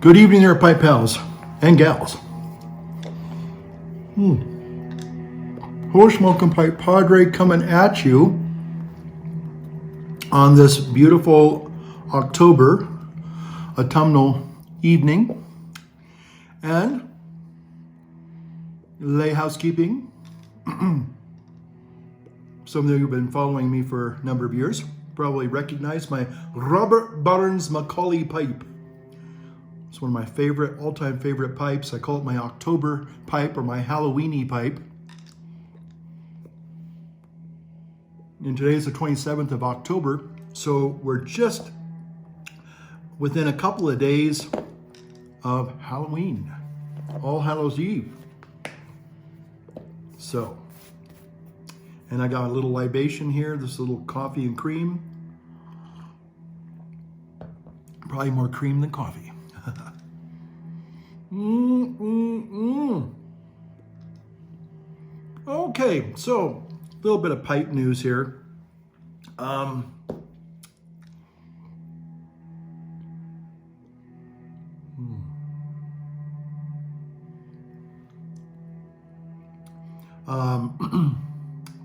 Good evening there, pipe pals and gals. Horse Smoking Pipe Padre coming at you on this beautiful October autumnal evening. And lay housekeeping. Some of you have been following me for a number of years probably recognize my Robert Burns Macaulay pipe. It's one of my favorite, all-time favorite pipes. I call it my October pipe or my Halloweeny pipe. And today is the 27th of October, so we're just within a couple of days of Halloween, All Hallows Eve. So, and I got a little libation here, this little coffee and cream. Probably more cream than coffee. Okay, so a little bit of pipe news here.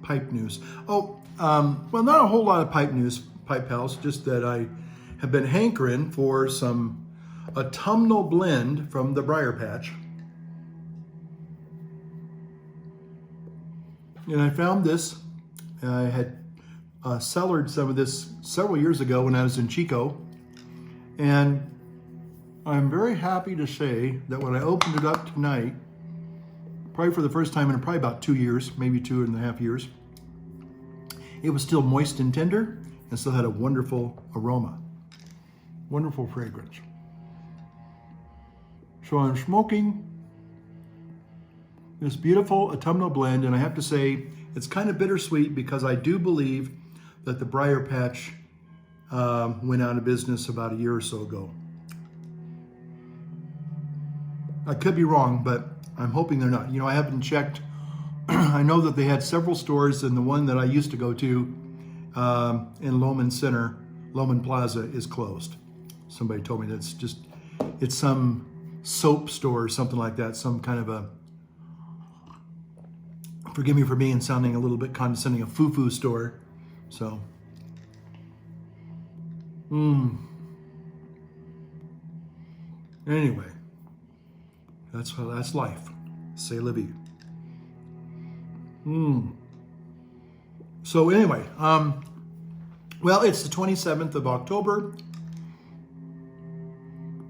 Pipe news. Well, not a whole lot of pipe news, pipe pals, just that I have been hankering for some autumnal blend from the Briar Patch. And I found this. I had cellared some of this several years ago when I was in Chico. And I'm very happy to say that when I opened it up tonight, probably for the first time in probably about 2 years, maybe 2.5 years, it was still moist and tender and still had a wonderful aroma. Wonderful fragrance. So I'm smoking this beautiful autumnal blend, and I have to say it's kind of bittersweet because I do believe that the Briar Patch went out of business about a year or so ago. I could be wrong, but I'm hoping they're not. You know, I haven't checked. I know that they had several stores, and the one that I used to go to in Loman Center, Loman Plaza, is closed. Somebody told me that's just, it's some soap store or something like that, some kind of a, forgive me for being sounding a little bit condescending, a foo-foo store. So, anyway, that's life. C'est la vie. So anyway, well, it's the 27th of October.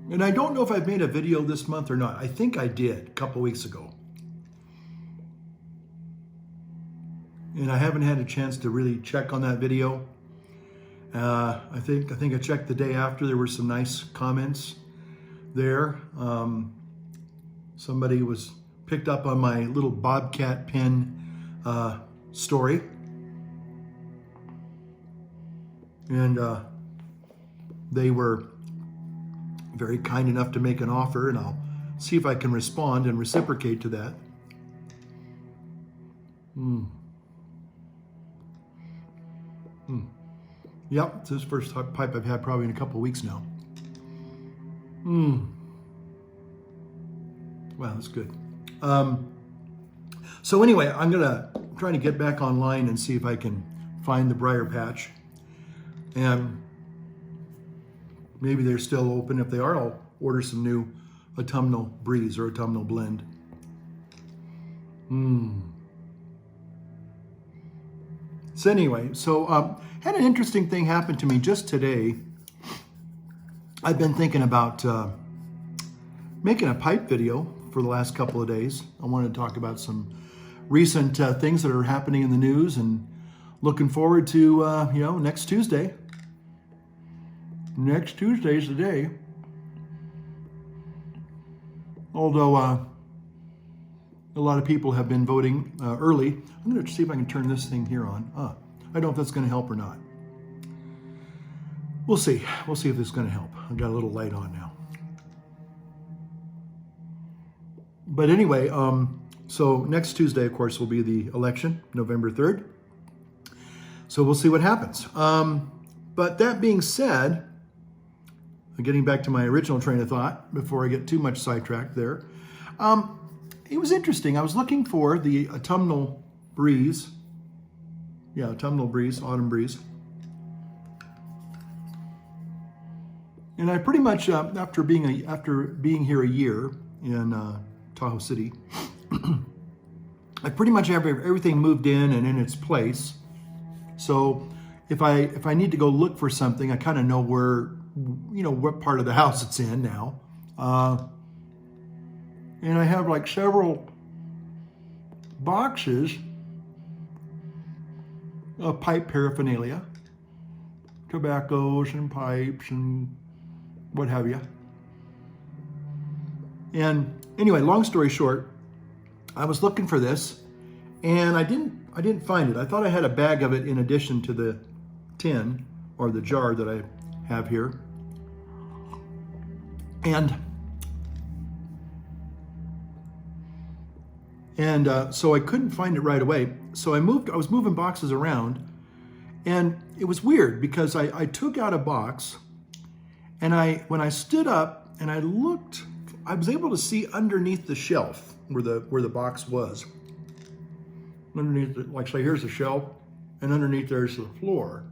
And I don't know if I've made a video this month or not. I think I did a couple weeks ago. And I haven't had a chance to really check on that video. I think I checked the day after. There were some nice comments there. Somebody was picked up on my little bobcat pin story. And they were very kind enough to make an offer, and I'll see if I can respond and reciprocate to that. Yep, this is the first pipe I've had probably in a couple of weeks now. Wow, that's good. So anyway, I'm trying to get back online and see if I can find the Briar Patch. And maybe they're still open. If they are, I'll order some new autumnal breeze or autumnal blend. So anyway, had an interesting thing happen to me just today. I've been thinking about making a pipe video for the last couple of days. I wanted to talk about some recent things that are happening in the news, and looking forward to, next Tuesday. Next Tuesday's the day. Although a lot of people have been voting early. I'm going to see if I can turn this thing here on. I don't know if that's going to help or not. We'll see. We'll see if this is going to help. I've got a little light on now. But anyway, so next Tuesday, of course, will be the election, November 3rd. So we'll see what happens. But that being said, getting back to my original train of thought before I get too much sidetracked there. It was interesting. I was looking for the autumnal breeze. Yeah, autumnal breeze, autumn breeze. And I pretty much, after being here a year in Tahoe City, I pretty much have everything moved in and in its place. So if I need to go look for something, I kind of know where, what part of the house it's in now. And I have like several boxes of pipe paraphernalia, tobaccos and pipes and what have you. And anyway, long story short, I was looking for this and I didn't find it. I thought I had a bag of it in addition to the tin or the jar that I have here. And so I couldn't find it right away. So I was moving boxes around, and it was weird because I took out a box, and when I stood up and I looked, I was able to see underneath the shelf where the box was. Underneath, like say, here's the shelf, and underneath there's the floor.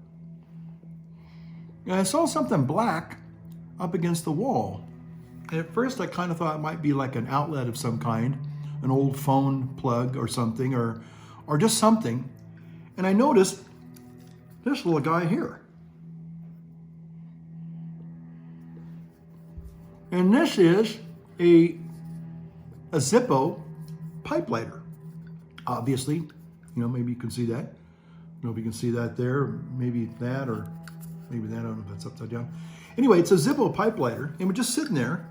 And I saw something black up against the wall. And at first I kind of thought it might be like an outlet of some kind, an old phone plug or something, or just something. And I noticed this little guy here. And this is a Zippo pipe lighter. Obviously, maybe you can see that. I don't know if you can see that there, maybe that, or maybe that, I don't know if that's upside down. Anyway, it's a Zippo pipe lighter, and we're just sitting there.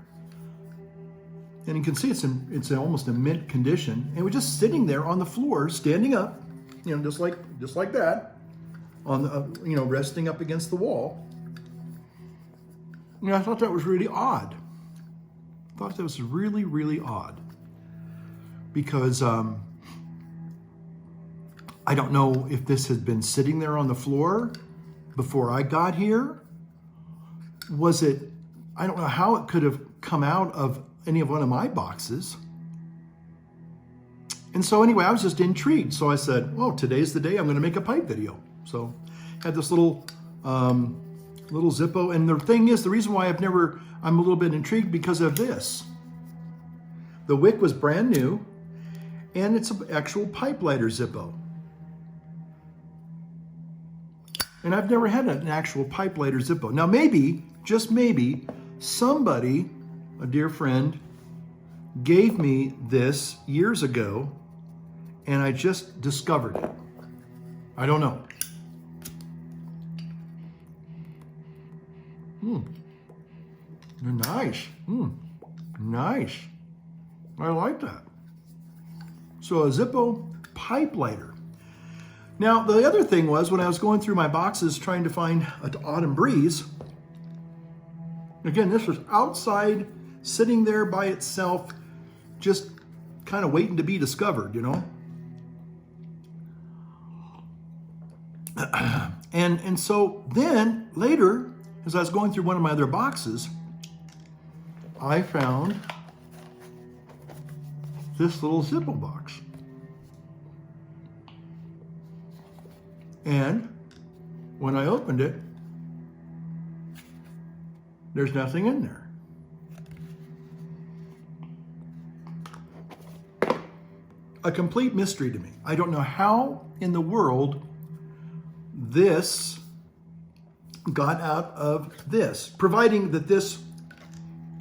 And you can see it's in almost a mint condition, and we're just sitting there on the floor, standing up, just like that, on the, resting up against the wall. I thought that was really odd. I thought that was really, really odd, because I don't know if this had been sitting there on the floor before I got here. I don't know how it could have come out of any of one of my boxes. And so anyway, I was just intrigued. So I said, well, today's the day I'm going to make a pipe video. So I had this little Zippo. And the thing is, the reason why I'm a little bit intrigued because of this. The wick was brand new, and it's an actual pipe lighter Zippo. And I've never had an actual pipe lighter Zippo. Now maybe, just maybe, somebody, a dear friend, gave me this years ago, and I just discovered it. I don't know. Nice. Nice. I like that. So a Zippo pipe lighter. Now, the other thing was, when I was going through my boxes trying to find an autumn breeze, again, this was outside, sitting there by itself, just kind of waiting to be discovered, And so then later, as I was going through one of my other boxes, I found this little Zippo box. And when I opened it, there's nothing in there. A complete mystery to me. I don't know how in the world this got out of this, providing that this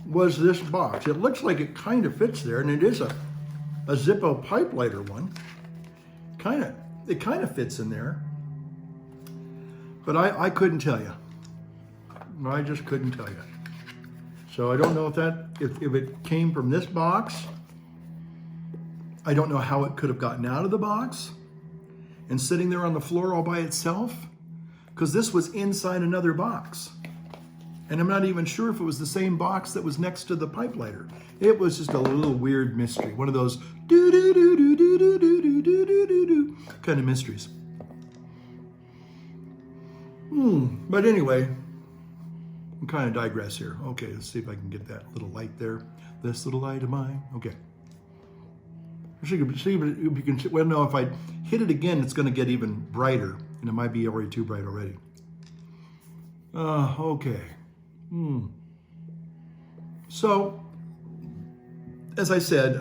was this box. It looks like it kind of fits there, and it is a Zippo pipe lighter one. It kind of fits in there. But I couldn't tell you. I just couldn't tell you. So I don't know if it came from this box. I don't know how it could have gotten out of the box and sitting there on the floor all by itself, because this was inside another box. And I'm not even sure if it was the same box that was next to the pipe lighter. It was just a little weird mystery. One of those do-do-do-do-do-do-do-do-do-do kind of mysteries. But anyway, I'm kind of digress here. Okay, let's see if I can get that little light there. This little light of mine. Okay. See if you can. Well, no, if I hit it again, it's going to get even brighter, and it might be already too bright already. Okay. So, as I said,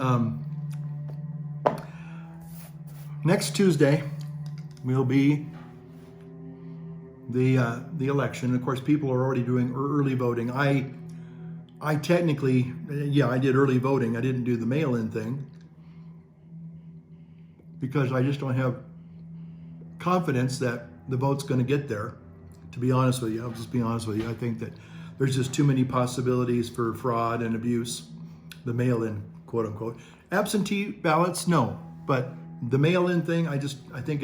next Tuesday will be the election. Of course, people are already doing early voting. I technically, I did early voting. I didn't do the mail-in thing because I just don't have confidence that the vote's going to get there. To be honest with you, I'll just be honest with you. I think that there's just too many possibilities for fraud and abuse. The mail-in, quote unquote. Absentee ballots, no. But the mail-in thing, I think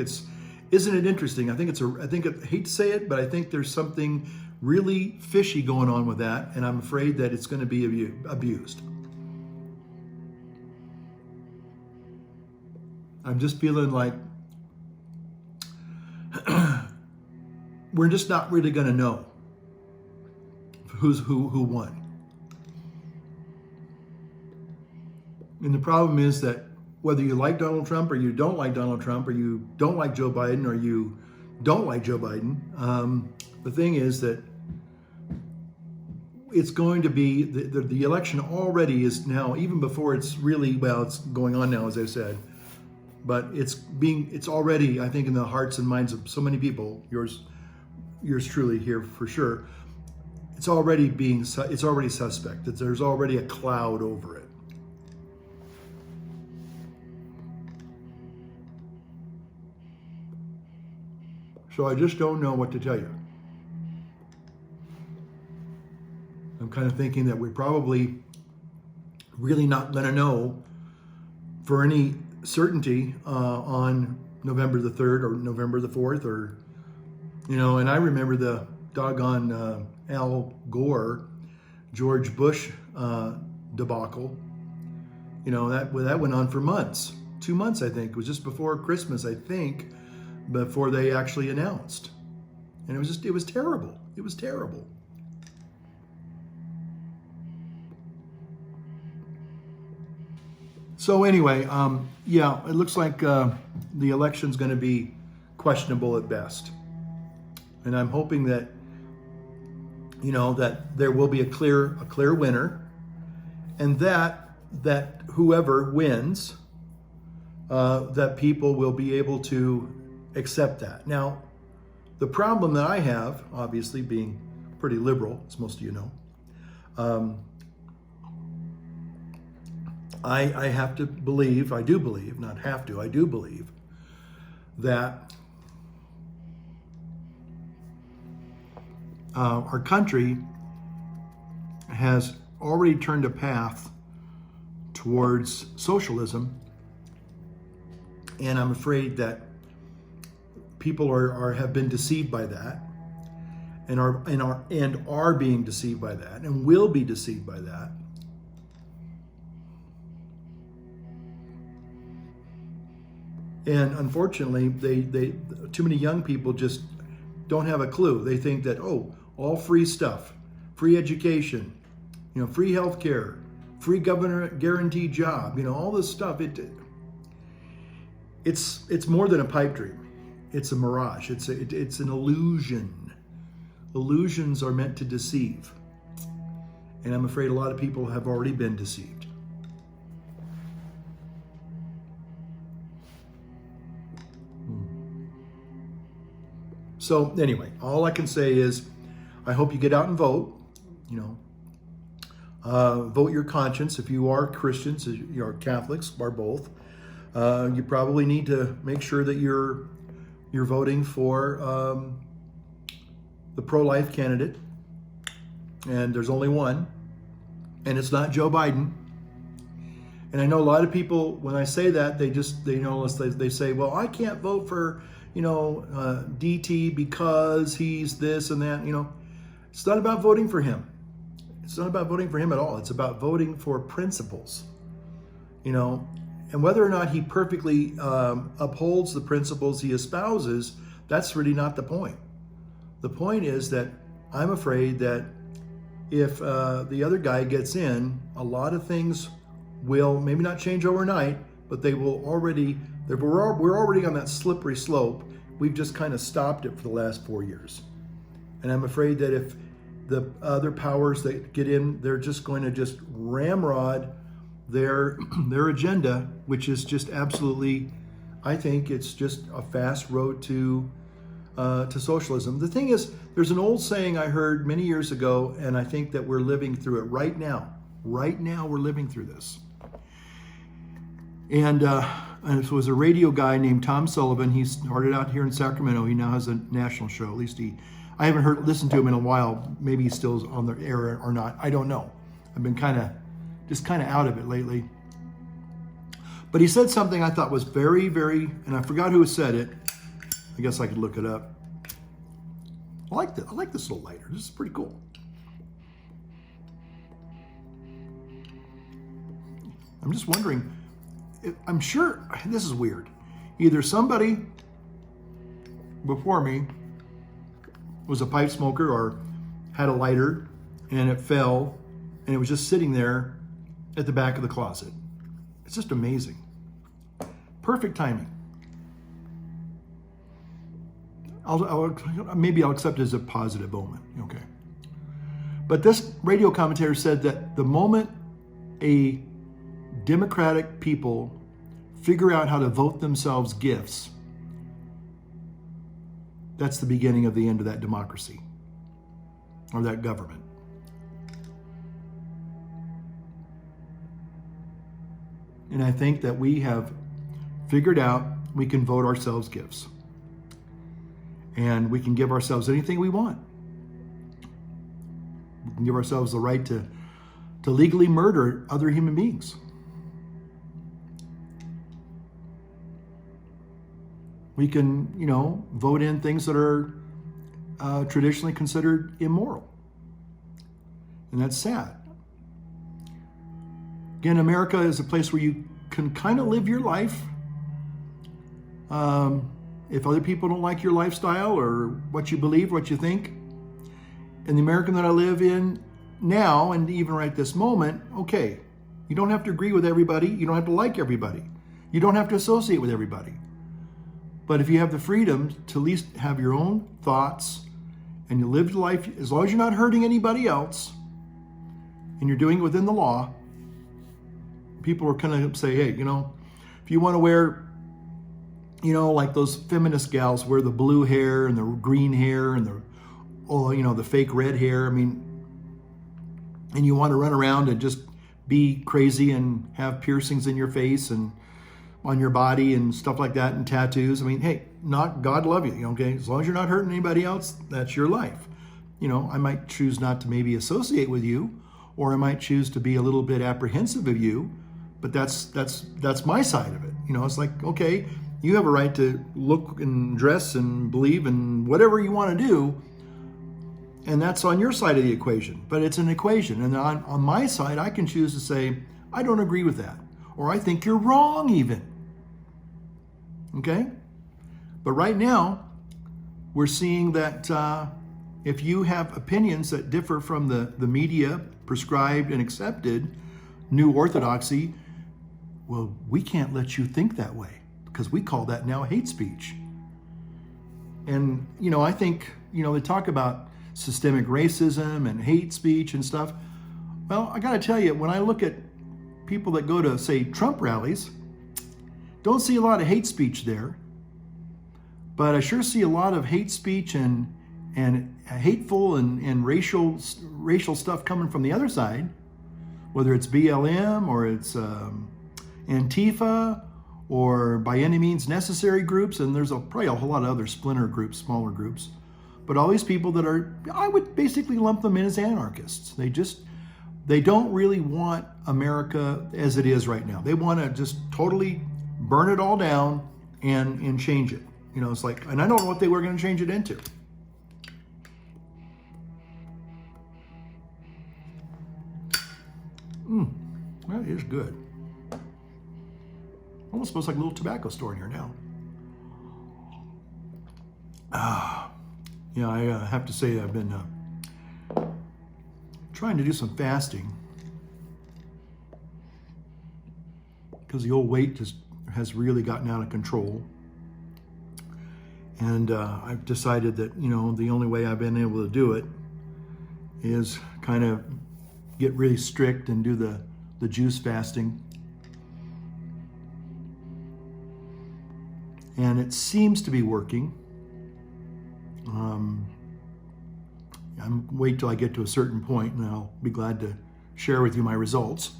isn't it interesting? I hate to say it, but I think there's something really fishy going on with that, and I'm afraid that it's going to be abused. I'm just feeling like we're just not really going to know who won. And the problem is that whether you like Donald Trump or you don't like Donald Trump or you don't like Joe Biden or you don't like Joe Biden, the thing is that it's going to be, the election already is now, even before it's really, well, it's going on now, as I said, but it's already, I think, in the hearts and minds of so many people, yours truly here for sure, it's already suspect, that there's already a cloud over it. So I just don't know what to tell you. I'm kind of thinking that we're probably really not going to know for any certainty on November the 3rd or November the 4th, or, and I remember the doggone Al Gore, George Bush debacle. That went on for months, 2 months, I think. It was just before Christmas, I think, before they actually announced. And it was terrible. It was terrible. So anyway, it looks like the election's going to be questionable at best. And I'm hoping that, that there will be a clear winner, and that whoever wins, that people will be able to accept that. Now, the problem that I have, obviously being pretty liberal, as most of you know, I have to believe, I do believe, not have to, I do believe that our country has already turned a path towards socialism, and I'm afraid that people have been deceived by that, and are being deceived by that, and will be deceived by that. And unfortunately, they too many young people just don't have a clue. They think that, all free stuff, free education, free health care, free government guaranteed job, all this stuff. It's more than a pipe dream. It's a mirage. It's an illusion. Illusions are meant to deceive. And I'm afraid a lot of people have already been deceived. So anyway, all I can say is I hope you get out and vote. Vote your conscience. If you are Christians, you're Catholics, or both, you probably need to make sure that you're voting for the pro-life candidate. And there's only one, and it's not Joe Biden. And I know a lot of people, when I say that, they say, well, I can't vote for DT because he's this and that. It's not about voting for him. It's not about voting for him at all. It's about voting for principles. And whether or not he perfectly upholds the principles he espouses, that's really not the point. The point is that I'm afraid that if the other guy gets in, a lot of things will maybe not change overnight, but they will already, we're already on that slippery slope. We've just kind of stopped it for the last 4 years. And I'm afraid that if the other powers that get in, they're just going to just ramrod their agenda, which is just absolutely, I think it's just a fast road to socialism. The thing is, there's an old saying I heard many years ago, and I think that we're living through it right now. Right now, we're living through this. And it was a radio guy named Tom Sullivan. He started out here in Sacramento. He now has a national show. At least I haven't listened to him in a while. Maybe he's still on the air or not. I don't know. I've been kind of out of it lately. But he said something I thought was very, very, and I forgot who said it. I guess I could look it up. I like this little lighter. This is pretty cool. I'm just wondering, I'm sure, this is weird. Either somebody before me was a pipe smoker or had a lighter and it fell and it was just sitting there at the back of the closet. It's just amazing. Perfect timing. Maybe I'll accept it as a positive omen. Okay. But this radio commentator said that the moment a democratic people figure out how to vote themselves gifts, that's the beginning of the end of that democracy or that government. And I think that we have figured out we can vote ourselves gifts. And we can give ourselves anything we want. We can give ourselves the right to legally murder other human beings. We can, vote in things that are traditionally considered immoral. And that's sad. Again, America is a place where you can kind of live your life. If other people don't like your lifestyle or what you believe, what you think. In the America that I live in now, and even right this moment, okay, you don't have to agree with everybody. You don't have to like everybody. You don't have to associate with everybody. But if you have the freedom to at least have your own thoughts and you live your life, as long as you're not hurting anybody else and you're doing it within the law, people are going to say, hey, if you want to wear, like those feminist gals wear the blue hair and the green hair and the fake red hair. And you want to run around and just be crazy and have piercings in your face and on your body and stuff like that and tattoos. Hey, God love you, okay? As long as you're not hurting anybody else, that's your life. I might choose not to maybe associate with you, or I might choose to be a little bit apprehensive of you, but that's my side of it. It's like, okay, you have a right to look and dress and believe in whatever you want to do, and that's on your side of the equation. But it's an equation, and on my side, I can choose to say, I don't agree with that, or I think you're wrong even. Okay? But right now, we're seeing that if you have opinions that differ from the media prescribed and accepted new orthodoxy, well, we can't let you think that way because we call that now hate speech. And, I think, they talk about systemic racism and hate speech and stuff. Well, I got to tell you, when I look at people that go to, say, Trump rallies, don't see a lot of hate speech there, but I sure see a lot of hate speech and hateful and racial stuff coming from the other side, whether it's BLM or it's Antifa or by any means necessary groups, and there's probably a whole lot of other splinter groups, smaller groups, but all these people that are, I would basically lump them in as anarchists. They don't really want America as it is right now. They want to just totally burn it all down and change it. It's like, and I don't know what they were going to change it into. That is good. Almost smells like a little tobacco store in here now. I have to say I've been trying to do some fasting because the old weight just has really gotten out of control. And I've decided that, you know, the only way I've been able to do it is kind of get really strict and do the juice fasting. And it seems to be working. I'm wait till I get to a certain point and I'll be glad to share with you my results.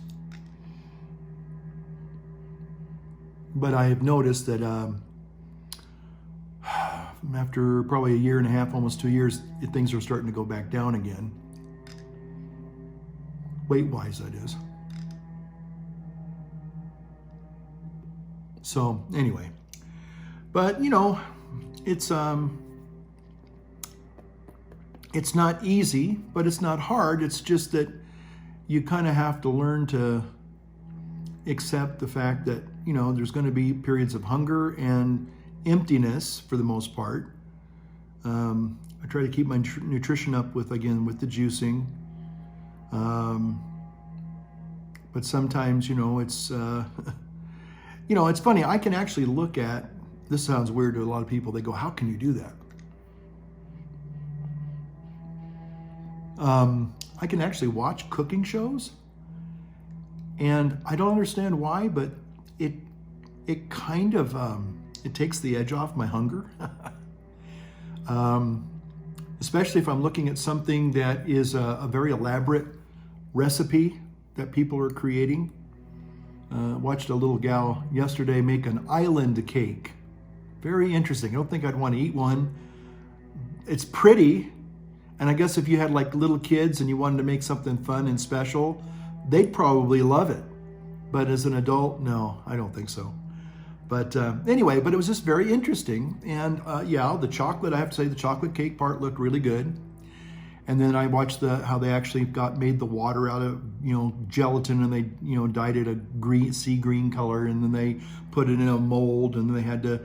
But I have noticed that after probably a year and a half, almost 2 years, things are starting to go back down again. Weight-wise, that is. So anyway, but you know, it's not easy, but it's not hard. It's just that you kind of have to learn to accept the fact that, you know, there's going to be periods of hunger and emptiness for the most part. I try to keep my nutrition up with the juicing. But sometimes, you know, it's, you know, it's funny. I can actually look at, this sounds weird to a lot of people. They go, how can you do that? I can actually watch cooking shows, and I don't understand why, but it kind of, it takes the edge off my hunger. Especially if I'm looking at something that is a very elaborate recipe that people are creating. Watched a little gal yesterday make an island cake. Very interesting. I don't think I'd want to eat one. It's pretty. And I guess if you had like little kids and you wanted to make something fun and special, they'd probably love it. But as an adult, no, I don't think so. But anyway, but it was just very interesting. And yeah, the chocolate, I have to say the chocolate cake part looked really good. And then I watched how they actually made the water out of, you know, gelatin, and they, you know, dyed it a sea green color, and then they put it in a mold, and then they had to,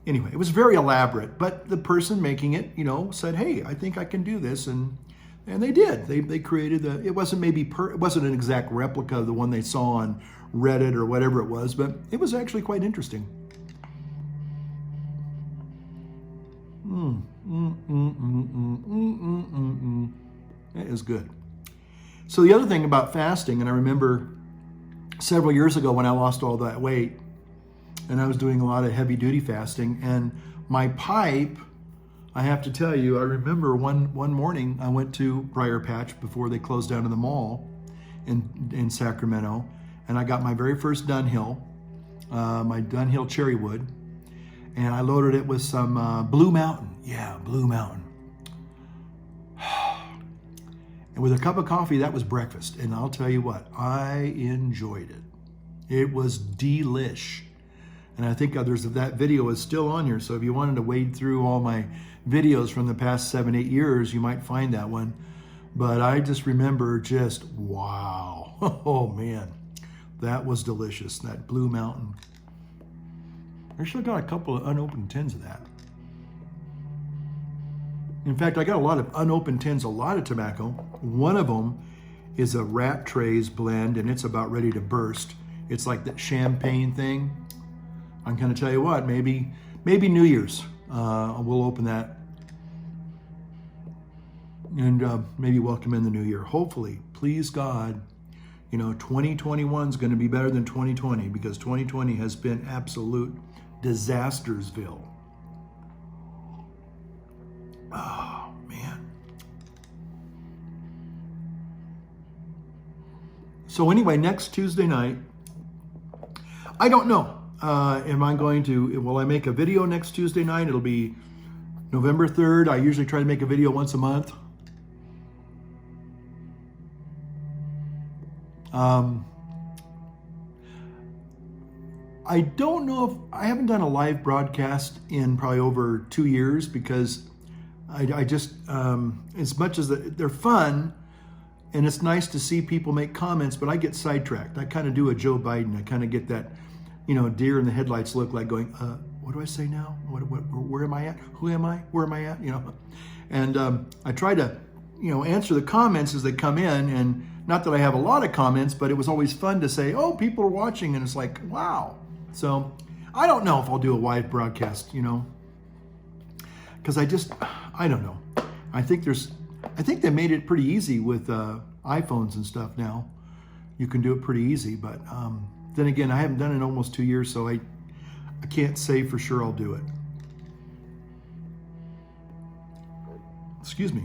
anyway, it was very elaborate. But the person making it, you know, said, hey, I think I can do this. And they did. They created it wasn't it wasn't an exact replica of the one they saw on Reddit or whatever it was, but it was actually quite interesting. It is good. So the other thing about fasting, and I remember several years ago when I lost all that weight, and I was doing a lot of heavy duty fasting, and my pipe, I have to tell you, I remember one morning I went to Briar Patch before they closed down in the mall in Sacramento, and I got my very first Dunhill, my Dunhill Cherry Wood, and I loaded it with some Blue Mountain. Yeah, Blue Mountain. And with a cup of coffee, that was breakfast. And I'll tell you what, I enjoyed it. It was delish. And I think that video is still on here. So if you wanted to wade through all my videos from the past 7-8 years, you might find that one. But I just remember just, wow. Oh man, that was delicious. That Blue Mountain. I still got a couple of unopened tins of that. In fact, I got a lot of unopened tins, a lot of tobacco. One of them is a Rat Trays blend, and it's about ready to burst. It's like that champagne thing. I'm going to tell you what, maybe New Year's, we'll open that. And maybe welcome in the new year. Hopefully, please God, you know, 2021 is going to be better than 2020, because 2020 has been absolute disastersville. Oh, man. So anyway, next Tuesday night, I don't know. Will I make a video next Tuesday night? It'll be November 3rd. I usually try to make a video once a month. I don't know if I haven't done a live broadcast in probably over 2 years, because I just, as much as they're fun and it's nice to see people make comments, but I get sidetracked. I kind of do a Joe Biden. I kind of get that, you know, deer in the headlights look, like going, what do I say now? Where am I at? Who am I? Where am I at? You know, and I try to, answer the comments as they come in. And not that I have a lot of comments, but it was always fun to say, oh, people are watching, and it's like, wow. So I don't know if I'll do a live broadcast, because I don't know. I think they made it pretty easy with iPhones and stuff now. You can do it pretty easy, but then again, I haven't done it in almost 2 years, so I can't say for sure I'll do it. Excuse me.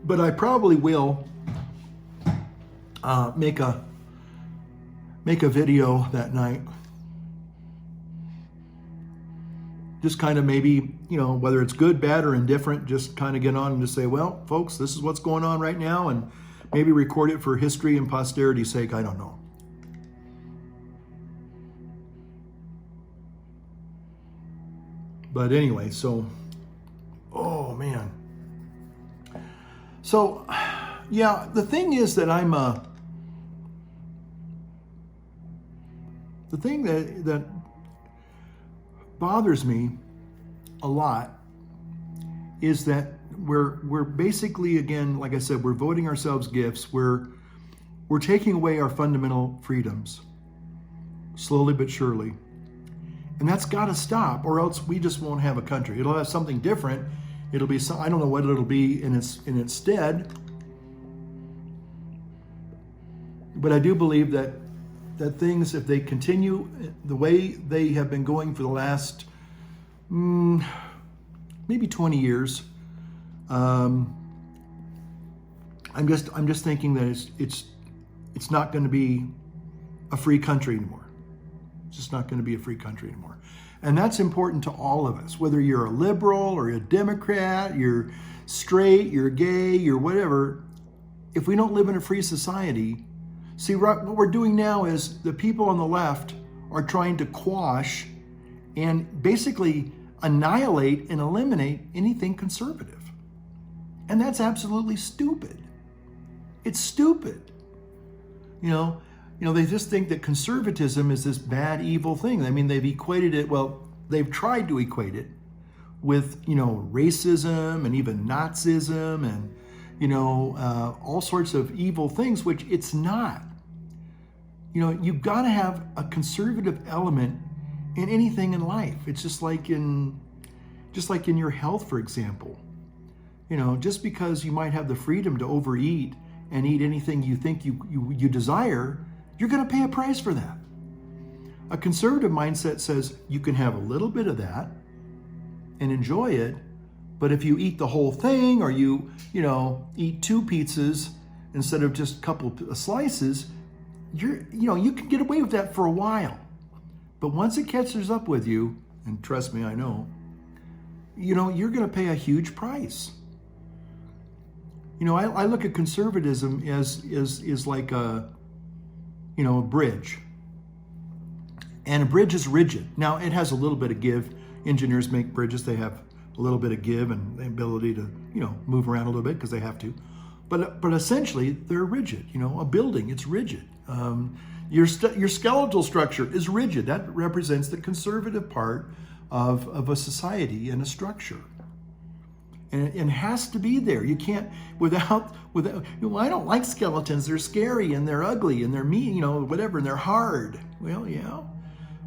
But I probably will make a video that night. Just kind of maybe, whether it's good, bad, or indifferent, just kind of get on and just say, well, folks, this is what's going on right now, and maybe record it for history and posterity's sake. I don't know. But anyway, so, oh man. So, yeah, the thing is that the thing that bothers me a lot is that we're basically, again, like I said, we're voting ourselves gifts. We're taking away our fundamental freedoms, slowly but surely. And that's got to stop, or else we just won't have a country. It'll have something different. It'll be I don't know what it'll be in its stead. But I do believe that things, if they continue the way they have been going for the last maybe 20 years, I'm just thinking that it's not going to be a free country anymore. It's just not going to be a free country anymore. And that's important to all of us, whether you're a liberal or a Democrat, you're straight, you're gay, you're whatever. If we don't live in a free society, see, what we're doing now is the people on the left are trying to quash and basically annihilate and eliminate anything conservative. And that's absolutely stupid. It's stupid. They just think that conservatism is this bad, evil thing. I mean, they've equated it, they've tried to equate it with, racism and even Nazism and, all sorts of evil things, which it's not. You've got to have a conservative element in anything in life. It's just like in your health, for example. Just because you might have the freedom to overeat and eat anything you think you desire, you're going to pay a price for that. A conservative mindset says you can have a little bit of that and enjoy it, but if you eat the whole thing, or you eat 2 pizzas instead of just a couple of slices, you can get away with that for a while. But once it catches up with you, and trust me, I know, you're going to pay a huge price. I look at conservatism as like a bridge. And a bridge is rigid. Now, it has a little bit of give. Engineers make bridges. They have a little bit of give and the ability to, move around a little bit because they have to. But essentially, they're rigid. A building, it's rigid. Your skeletal structure is rigid. That represents the conservative part of a society and a structure. And it has to be there. You can't, without, I don't like skeletons. They're scary and they're ugly and they're mean, whatever, and they're hard. Well, yeah.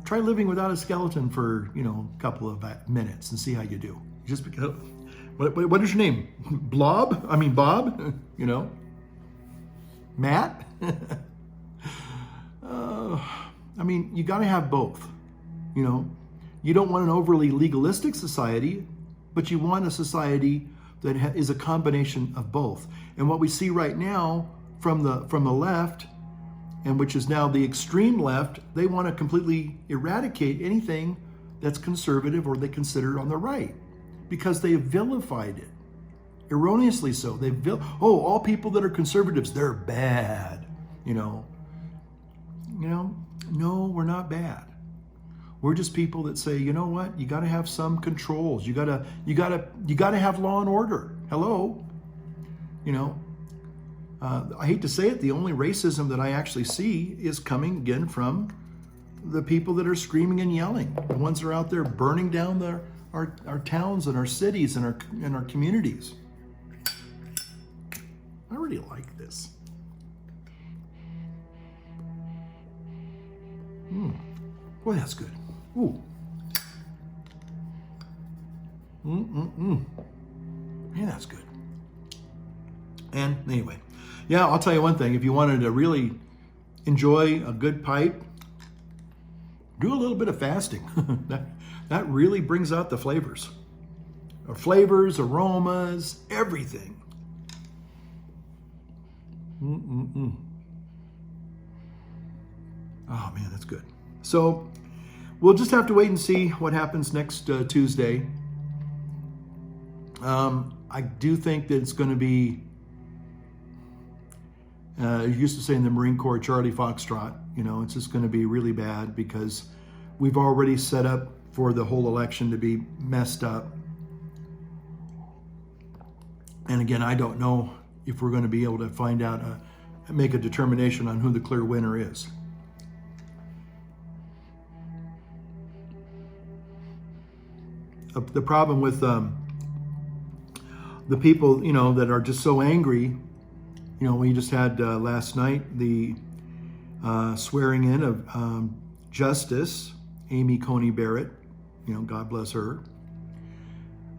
Try living without a skeleton for, a couple of minutes and see how you do. Just because, what is your name? Bob? Matt? You got to have both. You don't want an overly legalistic society, but you want a society that is a combination of both. And what we see right now from the left, and which is now the extreme left, they want to completely eradicate anything that's conservative or they consider on the right, because they have vilified it, erroneously so. All people that are conservatives, they're bad. No, we're not bad. We're just people that say, you know what? You got to have some controls. You got to have law and order. Hello. I hate to say it, the only racism that I actually see is coming again from the people that are screaming and yelling. The ones that are out there burning down our towns and our cities and our communities. I really like this. Boy, that's good. Ooh. Man, that's good. And anyway, yeah, I'll tell you one thing. If you wanted to really enjoy a good pipe, do a little bit of fasting. that really brings out the flavors. Flavors, aromas, everything. Oh man, that's good. So we'll just have to wait and see what happens next Tuesday. I do think that it's going to be, used to say in the Marine Corps, Charlie Foxtrot. You know, it's just going to be really bad because we've already set up for the whole election to be messed up. And again, I don't know if we're going to be able to find out, make a determination on who the clear winner is. The problem with the people, you know, that are just so angry, you know, we just had last night the swearing in of Justice Amy Coney Barrett, you know, God bless her.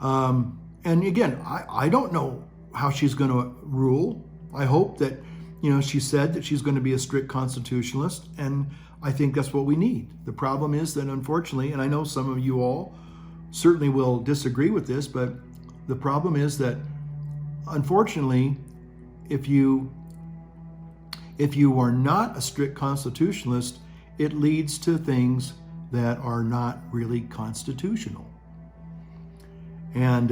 And again, I don't know how she's going to rule. I hope that, you know, she said that she's going to be a strict constitutionalist, and I think that's what we need. The problem is that, unfortunately, and I know some of you all certainly will disagree with this, but the problem is that, unfortunately, if you are not a strict constitutionalist, it leads to things that are not really constitutional. And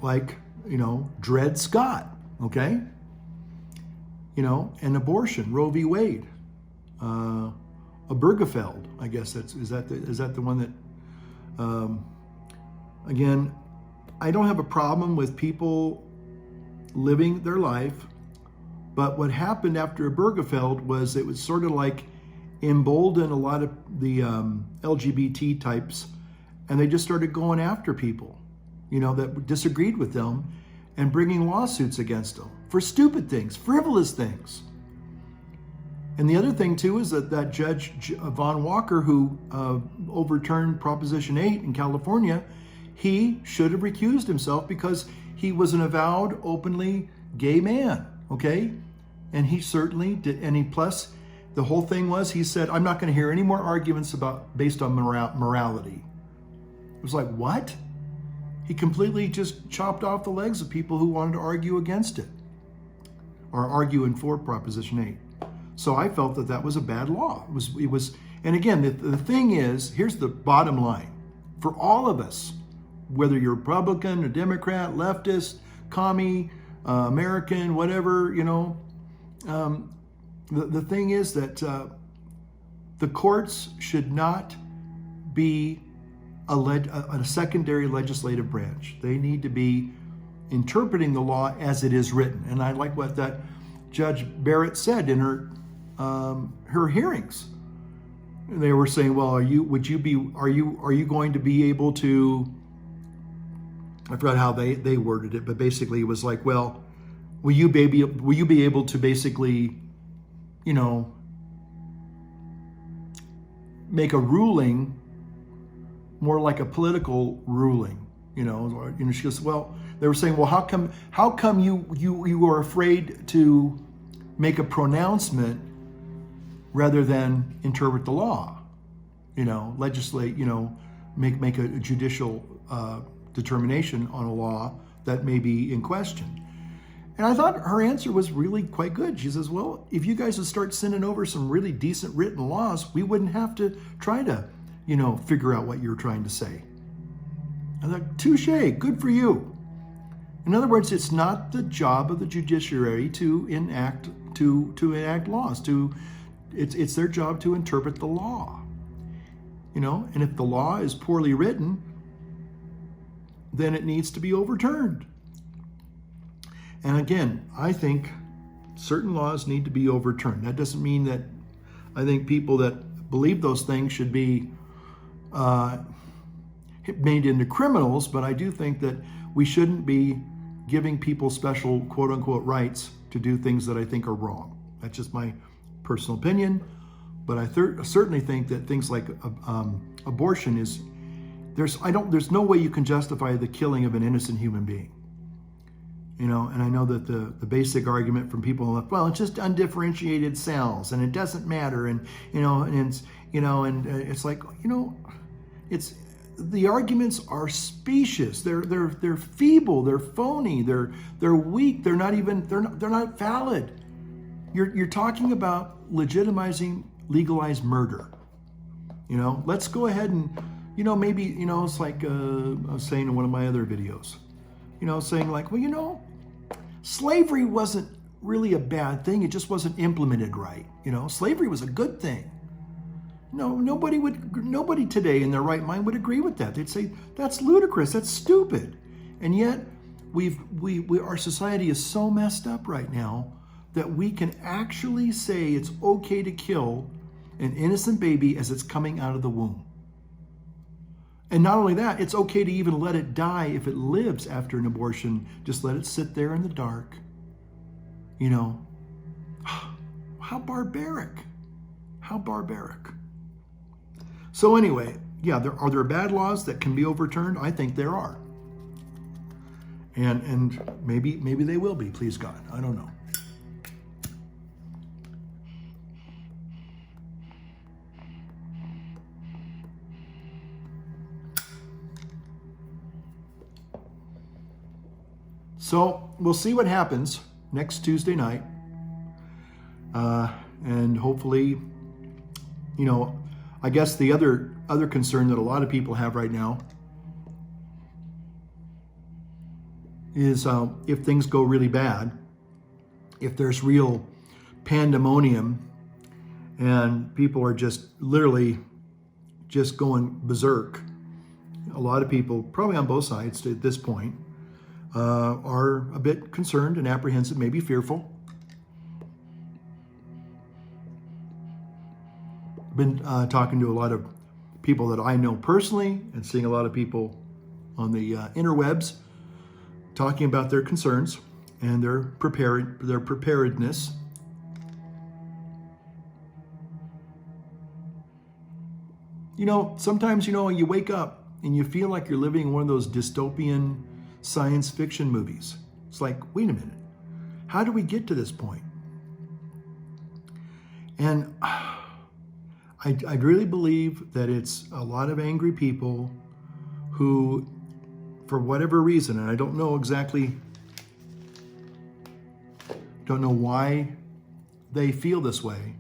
like, you know, Dred Scott, okay? You know, and abortion, Roe v. Wade, Obergefell, I guess is that the one that, again, I don't have a problem with people living their life, but what happened after Obergefell was it was sort of like emboldened a lot of the LGBT types, and they just started going after people, you know, that disagreed with them and bringing lawsuits against them for stupid things, frivolous things. And the other thing too is that Judge Von Walker, who overturned Proposition 8 in California, he should have recused himself because he was an avowed, openly gay man, okay? And he certainly did. And he, plus, the whole thing was, he said, I'm not going to hear any more arguments based on morality. It was like, what? He completely just chopped off the legs of people who wanted to argue against it or argue in for Proposition 8. So I felt that was a bad law. It was, and again, the thing is, here's the bottom line. For all of us, whether you're Republican or Democrat, leftist, commie, American, whatever, you know, the thing is that the courts should not be a secondary legislative branch. They need to be interpreting the law as it is written. And I like what that Judge Barrett said in her hearings. They were saying, well, are you going to be able to, I forgot how they worded it, but basically it was like, well, will you be able to basically, you know, make a ruling more like a political ruling, you know? She goes, well, they were saying, well, how come you are afraid to make a pronouncement rather than interpret the law, you know, legislate, you know, make a judicial determination on a law that may be in question. And I thought her answer was really quite good. She says, well, if you guys would start sending over some really decent written laws, we wouldn't have to try to, you know, figure out what you're trying to say. I thought, touche, good for you. In other words, it's not the job of the judiciary to enact laws. It's their job to interpret the law. You know, and if the law is poorly written, then it needs to be overturned. And again, I think certain laws need to be overturned. That doesn't mean that I think people that believe those things should be made into criminals, but I do think that we shouldn't be giving people special quote-unquote rights to do things that I think are wrong. That's just my personal opinion. But I certainly think that things like abortion is, there's no way you can justify the killing of an innocent human being. You know, and I know that the basic argument from people are, well, it's just undifferentiated cells and it doesn't matter, and it's like, it's, the arguments are specious. They're feeble. They're phony. They're weak. They're not valid. You're talking about legitimizing legalized murder. Let's go ahead and maybe it's like I was saying in one of my other videos. Saying like, well, slavery wasn't really a bad thing. It just wasn't implemented right. Slavery was a good thing. No, nobody today in their right mind would agree with that. They'd say, that's ludicrous, that's stupid. And yet, our society is so messed up right now that we can actually say it's okay to kill an innocent baby as it's coming out of the womb. And not only that, it's okay to even let it die if it lives after an abortion. Just let it sit there in the dark. How barbaric. How barbaric. So anyway, yeah, are there bad laws that can be overturned? I think there are. And maybe they will be, please God. I don't know. So we'll see what happens next Tuesday night. And hopefully, I guess the other concern that a lot of people have right now is if things go really bad, if there's real pandemonium and people are just literally just going berserk, a lot of people, probably on both sides at this point, are a bit concerned and apprehensive, maybe fearful. Been talking to a lot of people that I know personally and seeing a lot of people on the interwebs talking about their concerns and their preparedness. Sometimes, you wake up and you feel like you're living in one of those dystopian science fiction movies. It's like, wait a minute, how do we get to this point? And I really believe that it's a lot of angry people who, for whatever reason, and I don't know why they feel this way,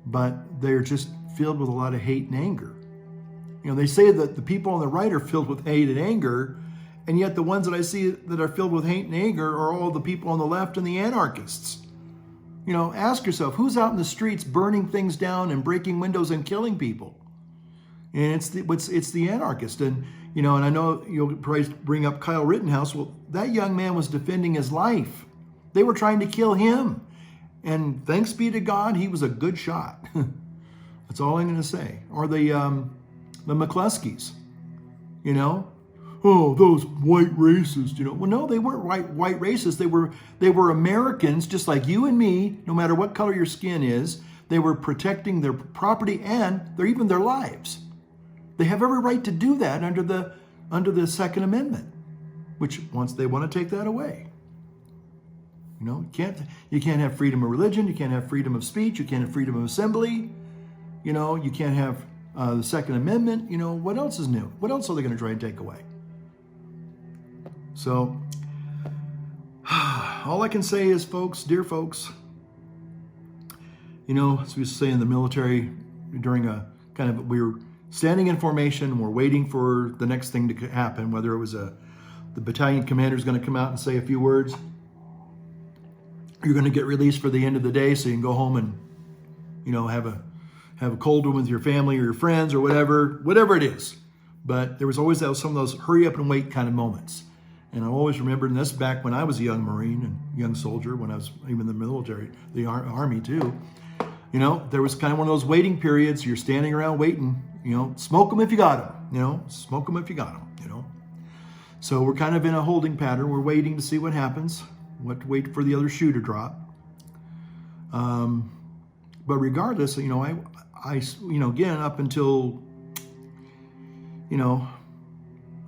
but they're just filled with a lot of hate and anger. They say that the people on the right are filled with hate and anger, and yet the ones that I see that are filled with hate and anger are all the people on the left and the anarchists. Ask yourself, who's out in the streets burning things down and breaking windows and killing people? And it's the anarchist. And I know you'll probably bring up Kyle Rittenhouse. Well, that young man was defending his life. They were trying to kill him. And thanks be to God, he was a good shot. That's all I'm going to say. Or the McCluskeys, oh, those white racists, Well, no, they weren't white racists. They were Americans, just like you and me, no matter what color your skin is. They were protecting their property and even their lives. They have every right to do that under the Second Amendment, which once they want to take that away. You can't have freedom of religion. You can't have freedom of speech. You can't have freedom of assembly. You can't have the Second Amendment. What else is new? What else are they going to try and take away? So, all I can say is, dear folks, as we used to say in the military during we were standing in formation and we're waiting for the next thing to happen, whether it was the battalion commander is going to come out and say a few words. You're going to get released for the end of the day so you can go home and, have a cold one with your family or your friends or whatever it is. But there was always some of those hurry up and wait kind of moments. And I always remembered, and this back when I was a young Marine and young soldier, when I was even in the military, the Army too, there was kind of one of those waiting periods. You're standing around waiting, smoke them if you got them, smoke them if you got them, So we're kind of in a holding pattern. We're waiting to see what happens. We'll have to wait for the other shoe to drop. But regardless, you know, I again, up until, you know,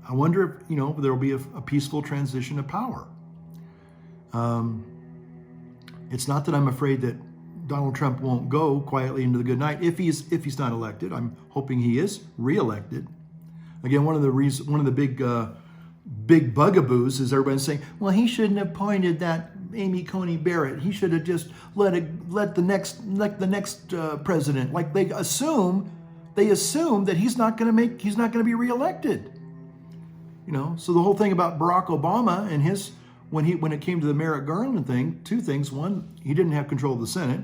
I wonder if, you know, there will be a peaceful transition of power. It's not that I'm afraid that Donald Trump won't go quietly into the good night if he's not elected. I'm hoping he is reelected. Again, one of the big bugaboos is everybody saying, well, he shouldn't have appointed that Amy Coney Barrett. He should have just let the next president. Like they assume that he's not going to be reelected. You know, so the whole thing about Barack Obama and when it came to the Merrick Garland thing, two things. One, he didn't have control of the Senate.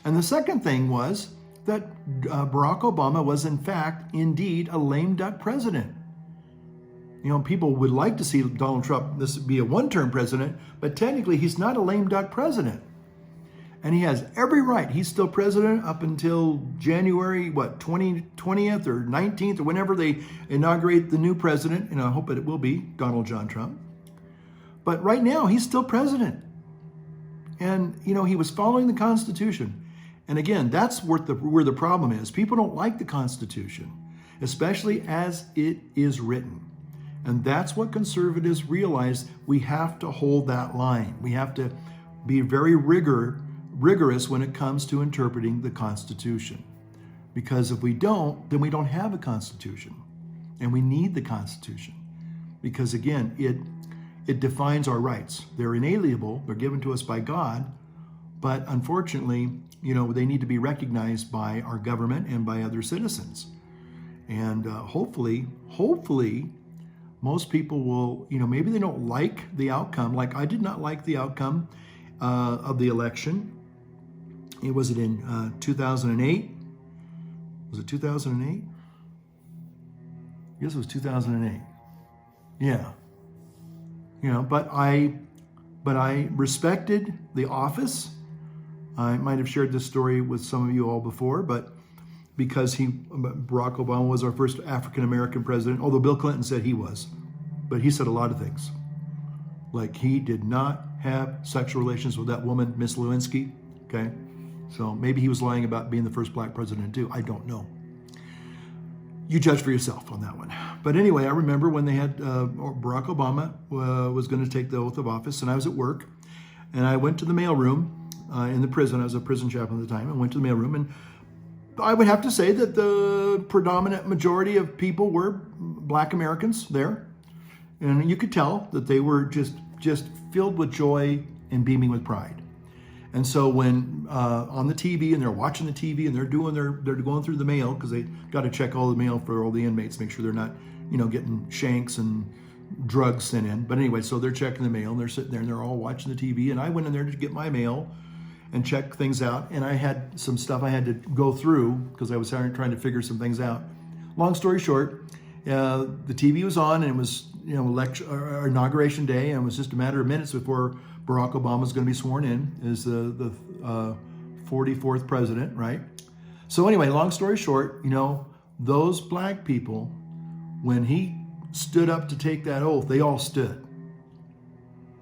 And the second thing was that Barack Obama was in fact, indeed, a lame duck president. You know, people would like to see Donald Trump, this be a one-term president, but technically he's not a lame duck president. And he has every right. He's still president up until January, 20th or 19th or whenever they inaugurate the new president. And I hope it will be Donald John Trump. But right now, he's still president. And, you know, he was following the Constitution. And again, that's where the problem is. People don't like the Constitution, especially as it is written. And that's what conservatives realize. We have to hold that line. We have to be very rigorous when it comes to interpreting the Constitution. Because if we don't, then we don't have a Constitution. And we need the Constitution. Because again, it defines our rights. They're inalienable. They're given to us by God. But unfortunately, you know, they need to be recognized by our government and by other citizens. And hopefully, most people will, you know, maybe they don't like the outcome. Like I did not like the outcome of the election. Was it in 2008? Was it 2008? I guess it was 2008. Yeah. You know, but I respected the office. I might have shared this story with some of you all before, but because Barack Obama was our first African-American president, although Bill Clinton said he was, but he said a lot of things. Like he did not have sexual relations with that woman, Miss Lewinsky, okay? So maybe he was lying about being the first black president too. I don't know. You judge for yourself on that one. But anyway, I remember when they had Barack Obama was going to take the oath of office, and I was at work, and I went to the mailroom in the prison. I was a prison chaplain at the time. I went to the mailroom, and I would have to say that the predominant majority of people were black Americans there, and you could tell that they were just filled with joy and beaming with pride. And so when on the TV, and they're watching the TV, and they're going through the mail, because they got to check all the mail for all the inmates, make sure they're not, you know, getting shanks and drugs sent in. But anyway, so they're checking the mail, and they're sitting there, and they're all watching the TV. And I went in there to get my mail and check things out. And I had some stuff I had to go through because I was trying to figure some things out. Long story short, the TV was on, and it was, you know, inauguration day, and it was just a matter of minutes before Barack Obama was going to be sworn in as the 44th president, right? So anyway, long story short, you know, those black people, when he stood up to take that oath, they all stood.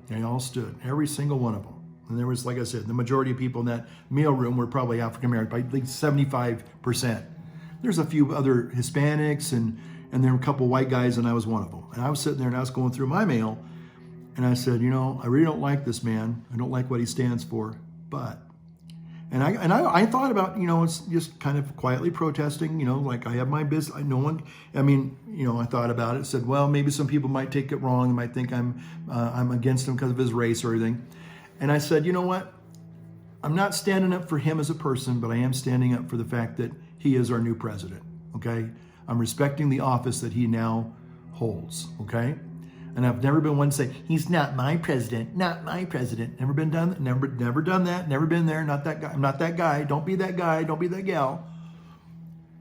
They all stood, every single one of them. And there was, like I said, the majority of people in that mailroom were probably African-American, by like 75%. There's a few other Hispanics, and there were a couple white guys, and I was one of them. And I was sitting there, and I was going through my mail, and I said, you know, I really don't like this man. I don't like what he stands for, but, and I thought about, you know, it's just kind of quietly protesting, you know, like I have my business. I thought about it, said, well, maybe some people might take it wrong. They might think I'm against him because of his race or anything. And I said, you know what? I'm not standing up for him as a person, but I am standing up for the fact that he is our new president, okay? I'm respecting the office that he now holds, okay? And I've never been one to say, he's not my president, not my president. Never been done, never done that, never been there, not that guy. I'm not that guy. Don't be that guy, don't be that gal.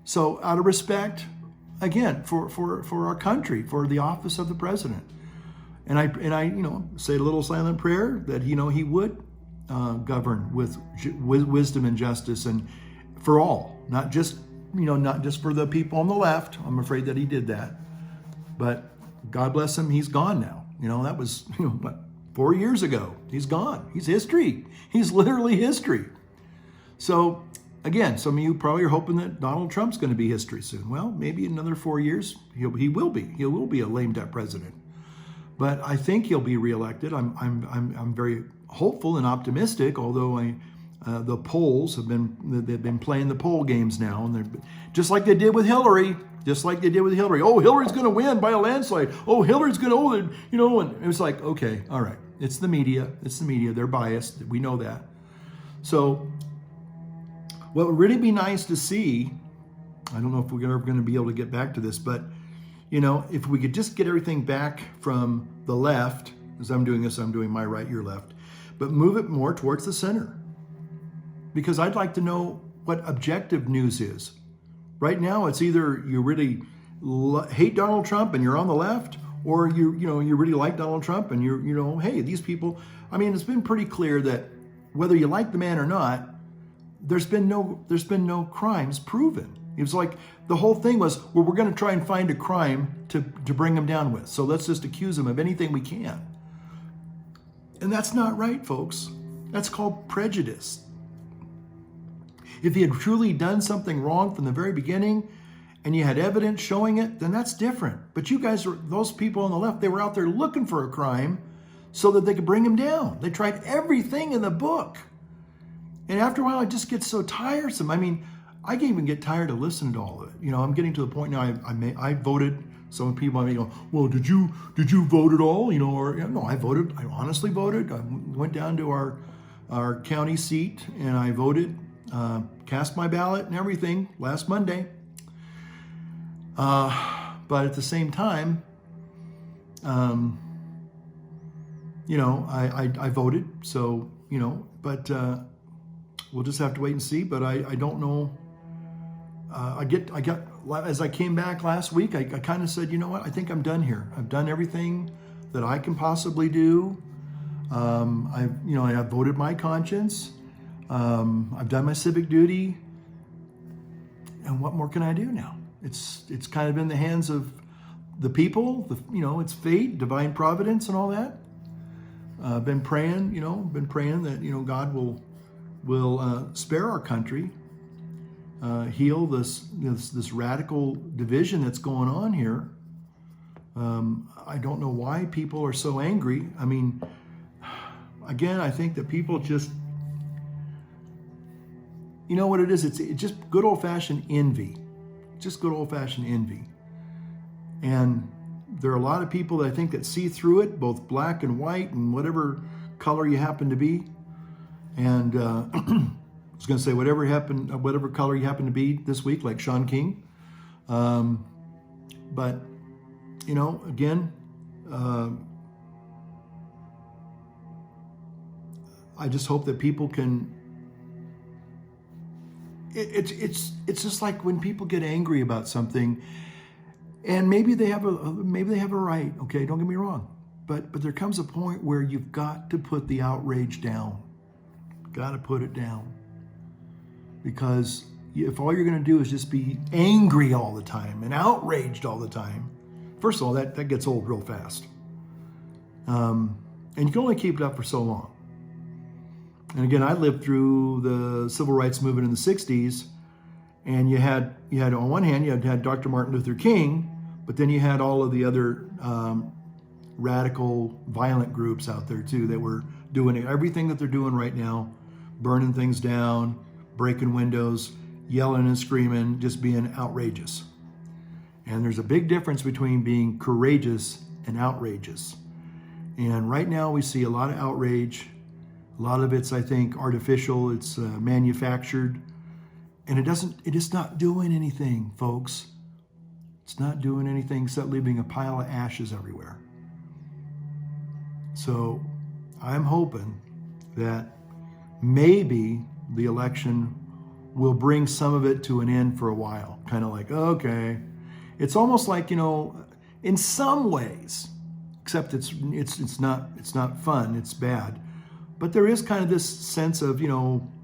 So out of respect, again, for our country, for the office of the president. And I you know, say a little silent prayer that, you know, he would govern with wisdom and justice, and for all, not just for the people on the left. I'm afraid that he did that, but God bless him, he's gone now. You know, that was, you know, what, 4 years ago. He's gone. He's history. He's literally history. So again, some of you probably are hoping that Donald Trump's going to be history soon. Well, maybe in another 4 years, he will be. He will be a lame duck president. But I think he'll be reelected. I'm very hopeful and optimistic, although the polls they've been playing the poll games now, and they're just like they did with Hillary. Oh, Hillary's going to win by a landslide. Oh, Hillary's going to, and it was like, okay, all right. It's the media. They're biased. We know that. So what would really be nice to see, I don't know if we're ever going to be able to get back to this, but if we could just get everything back from the left, as I'm doing this, I'm doing my right, your left, but move it more towards the center. Because I'd like to know what objective news is. Right now, it's either you really hate Donald Trump and you're on the left, or you really like Donald Trump and hey, these people. I mean, it's been pretty clear that whether you like the man or not, there's been no crimes proven. It was like the whole thing was, well, we're going to try and find a crime to bring him down with. So let's just accuse him of anything we can. And that's not right, folks. That's called prejudice. If he had truly done something wrong from the very beginning and you had evidence showing it, then that's different. But you guys, those people on the left, they were out there looking for a crime so that they could bring him down. They tried everything in the book. And after a while, it just gets so tiresome. I mean, I can even get tired of listening to all of it. I'm getting to the point now, I voted. Some people may go, well, did you vote at all? No, I voted. I honestly voted. I went down to our county seat and I voted. Cast my ballot and everything last Monday. But at the same time, I voted. So, but we'll just have to wait and see. But I don't know. As I came back last week, I kind of said, you know what? I think I'm done here. I've done everything that I can possibly do. I voted my conscience. I've done my civic duty, and what more can I do now? It's kind of in the hands of the people. It's fate, divine providence, and all that. Been praying that God will spare our country, heal this radical division that's going on here. I don't know why people are so angry. I mean, again, I think that people just. You know what it is? It's just good old-fashioned envy. Just good old-fashioned envy. And there are a lot of people that I think that see through it, both black and white and whatever color you happen to be. And I was going to say whatever color you happen to be this week, like Sean King. But, again, I just hope that people can. It's just like when people get angry about something, and maybe they have a right. Okay, don't get me wrong, but there comes a point where you've got to put the outrage down. Got to put it down, because if all you're going to do is just be angry all the time and outraged all the time, first of all, that gets old real fast, and you can only keep it up for so long. And again, I lived through the civil rights movement in the 60s, and you had on one hand, you had Dr. Martin Luther King, but then you had all of the other radical, violent groups out there too that were doing everything that they're doing right now, burning things down, breaking windows, yelling and screaming, just being outrageous. And there's a big difference between being courageous and outrageous. And right now we see a lot of outrage. A lot of it's, I think, artificial. It's manufactured, and it's not doing anything, folks. It's not doing anything except leaving a pile of ashes everywhere. So I'm hoping that maybe the election will bring some of it to an end for a while. Kind of like, okay, it's almost like, in some ways, except it's not fun. It's bad. But there is kind of this sense of,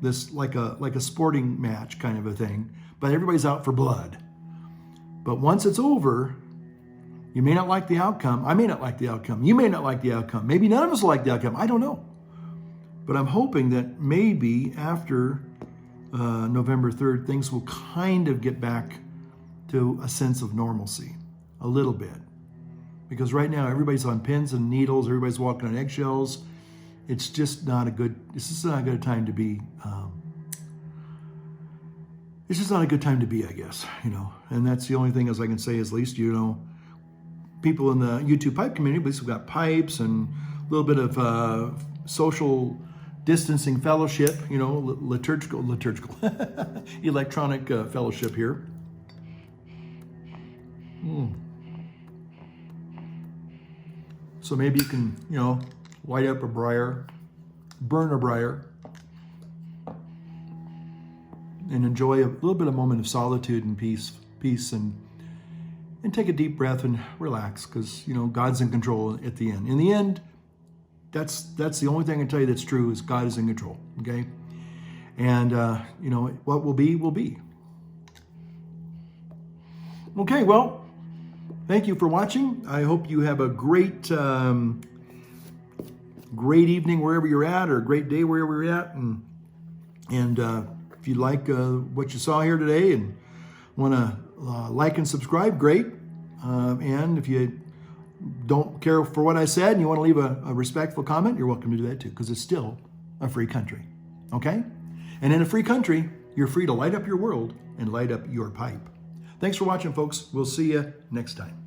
this like a sporting match kind of a thing. But everybody's out for blood. But once it's over, You may not like the outcome. I may not like the outcome. You may not like the outcome. Maybe none of us like the outcome. I don't know. But I'm hoping that maybe after November 3rd, things will kind of get back to a sense of normalcy, a little bit. Because right now, everybody's on pins and needles. Everybody's walking on eggshells. It's just not a good, it's just not a good time to be, it's just not a good time to be, I guess, you know. And that's the only thing as I can say is, at least, you know, people in the YouTube pipe community, at least we've got pipes and a little bit of social distancing fellowship, you know, liturgical, electronic fellowship here. So maybe you can, you know, light up a briar, burn a briar, and enjoy a little bit of moment of solitude and peace, and take a deep breath and relax, because, you know, God's in control at the end. In the end, that's the only thing I can tell you that's true, is God is in control, okay? And, you know, what will be, will be. Okay, well, thank you for watching. I hope you have a great, great evening wherever you're at, or a great day wherever you're at. And if you like what you saw here today and want to like and subscribe, great. And if you don't care for what I said and you want to leave a respectful comment, you're welcome to do that too, because it's still a free country, okay? And in a free country, you're free to light up your world and light up your pipe. Thanks for watching, folks. We'll see you next time.